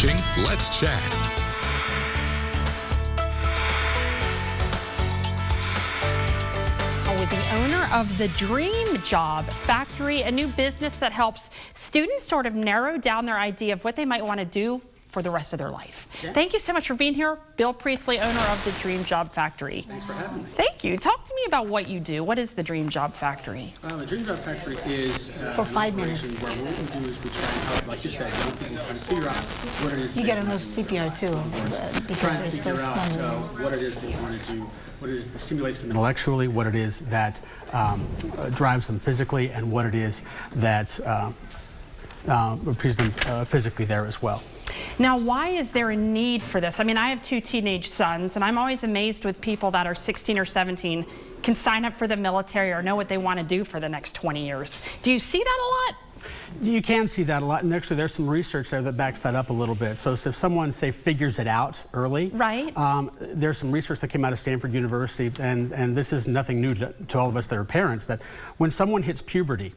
watching Let's Chat. With the owner of the Dream Job Factory, a new business that helps students sort of narrow down their idea of what they might want to do for the rest of their life. Yeah. Thank you so much for being here, Bill Priestley, owner of the Dream Job Factory. Thanks for having me. Thank you. Talk to me about what you do. What is the Dream Job Factory? The Dream Job Factory is for 5 minutes. Where what we do is we try and help, like you said, young people trying to figure out what it is. You got to move CPR too, because there's first one. What it is they want to do, what it is that stimulates them intellectually, what it is that drives them physically, and what it is that keeps them physically there as well. Now, why is there a need for this? I mean, I have 2 teenage sons, and I'm always amazed with people that are 16 or 17 can sign up for the military or know what they want to do for the next 20 years. Do you see that a lot? You can see that a lot, and actually there's some research there that backs that up a little bit. So if someone, say, figures it out early, right? There's some research that came out of Stanford University, and this is nothing new to all of us that are parents, that when someone hits puberty,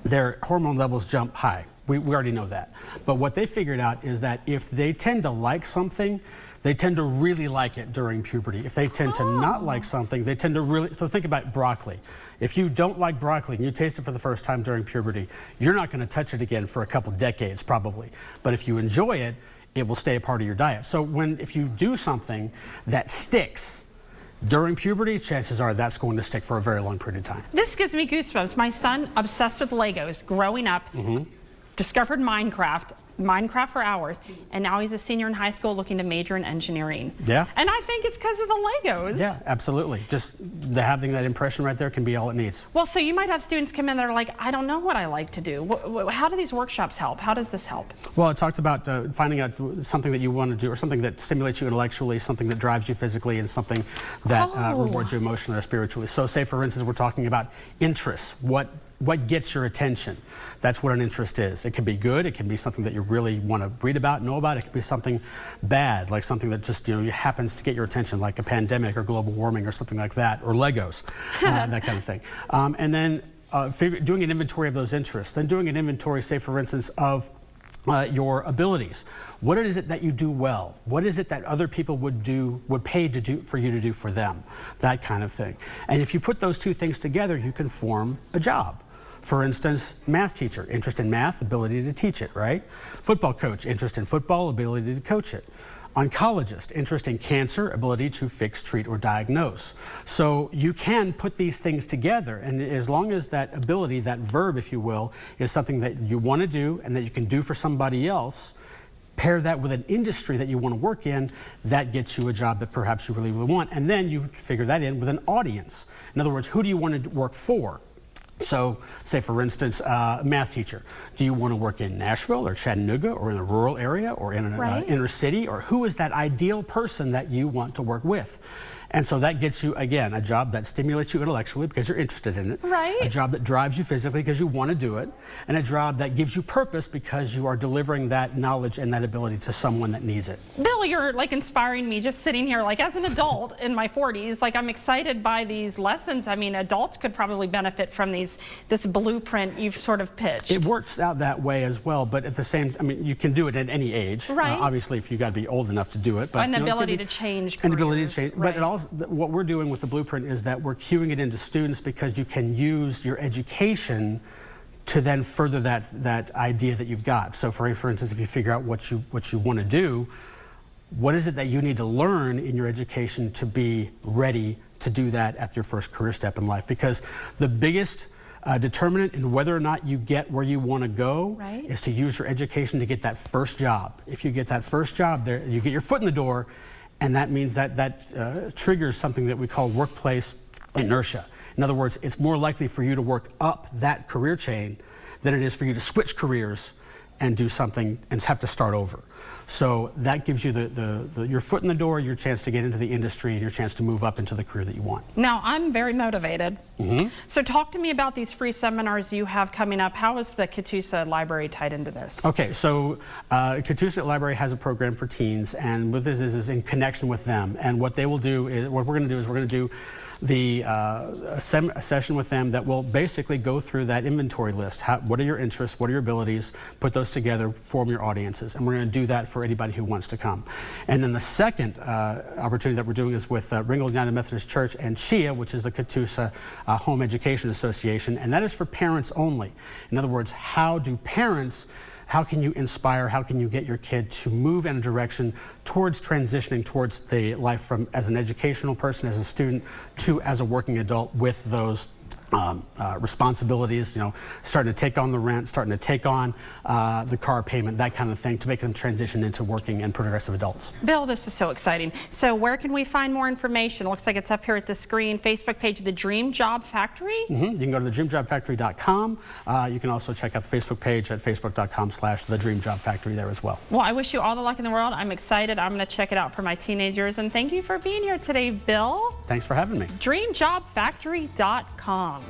their hormone levels jump high. We already know that. But what they figured out is that if they tend to like something, they tend to really like it during puberty. If they tend to not like something, they tend to really, so think about broccoli. If you don't like broccoli and you taste it for the first time during puberty, you're not going to touch it again for a couple decades probably. But if you enjoy it, it will stay a part of your diet. So if you do something that sticks during puberty, chances are that's going to stick for a very long period of time. This gives me goosebumps. My son, obsessed with Legos, growing up, discovered Minecraft for hours, and now he's a senior in high school looking to major in engineering. Yeah. And I think it's because of the Legos. Yeah, absolutely. Just having that impression right there can be all it needs. Well, so you might have students come in that are like, I don't know what I like to do. How do these workshops help? How does this help? Well, it talks about finding out something that you want to do, or something that stimulates you intellectually, something that drives you physically, and something that rewards you emotionally or spiritually. So say, for instance, we're talking about interests. What gets your attention? That's what an interest is. It can be good. It can be something that you really want to read about, know about. It can be something bad, like something that just happens to get your attention, like a pandemic or global warming or something like that, or Legos, that kind of thing. And then doing an inventory of those interests. Then doing an inventory, say for instance, of your abilities. What is it that you do well? What is it that other people would pay to do for you to do for them? That kind of thing. And if you put those 2 things together, you can form a job. For instance, math teacher, interest in math, ability to teach it, right? Football coach, interest in football, ability to coach it. Oncologist, interest in cancer, ability to fix, treat, or diagnose. So you can put these things together, and as long as that ability, that verb, if you will, is something that you want to do and that you can do for somebody else, pair that with an industry that you want to work in, that gets you a job that perhaps you really want. And then you figure that in with an audience. In other words, who do you want to work for? So, say for instance, a math teacher. Do you want to work in Nashville or Chattanooga or in a rural area or in an inner city? Or who is that ideal person that you want to work with? And so that gets you, again, a job that stimulates you intellectually because you're interested in it. Right. A job that drives you physically because you want to do it. And a job that gives you purpose because you are delivering that knowledge and that ability to someone that needs it. Bill, you're like inspiring me just sitting here, like as an adult in my 40s, like I'm excited by these lessons. I mean, adults could probably benefit from this blueprint you've sort of pitched. It works out that way as well, but at the same, I mean, you can do it at any age. Right. Obviously, if you got to be old enough to do it. But, and the ability to change careers. And the ability to change, right. But it also, what we're doing with the blueprint is that we're cueing it into students because you can use your education to then further that idea that you've got. So for instance, if you figure out what you want to do, what is it that you need to learn in your education to be ready to do that at your first career step in life? Because the biggest determinant in whether or not you get where you want to go is to use your education to get that first job. If you get that first job there, you get your foot in the door, and that means that triggers something that we call workplace inertia. In other words, it's more likely for you to work up that career chain than it is for you to switch careers and do something and have to start over. So that gives you your foot in the door, your chance to get into the industry, and your chance to move up into the career that you want. Now, I'm very motivated. So talk to me about these free seminars you have coming up. How is the Catoosa Library tied into this? Okay, so Catoosa Library has a program for teens, and what this is in connection with them. And what they will do is, what we're going to do is we're going to do a session with them that will basically go through that inventory list. What are your interests? What are your abilities? Put those together, form your audiences. And we're going to do that for anybody who wants to come. And then the second opportunity that we're doing is with Ringgold United Methodist Church and CHIA, which is the Catoosa Home Education Association. And that is for parents only. In other words, how can you inspire, how can you get your kid to move in a direction towards transitioning towards the life from as an educational person, as a student, to as a working adult with those responsibilities, starting to take on the rent, starting to take on the car payment, that kind of thing, to make them transition into working and progressive adults. Bill, this is so exciting. So where can we find more information? It looks like it's up here at the screen. Facebook page, The Dream Job Factory. You can go to thedreamjobfactory.com. You can also check out the Facebook page at facebook.com/thedreamjobfactory there as well. Well, I wish you all the luck in the world. I'm excited. I'm going to check it out for my teenagers. And thank you for being here today, Bill. Thanks for having me. Dreamjobfactory.com.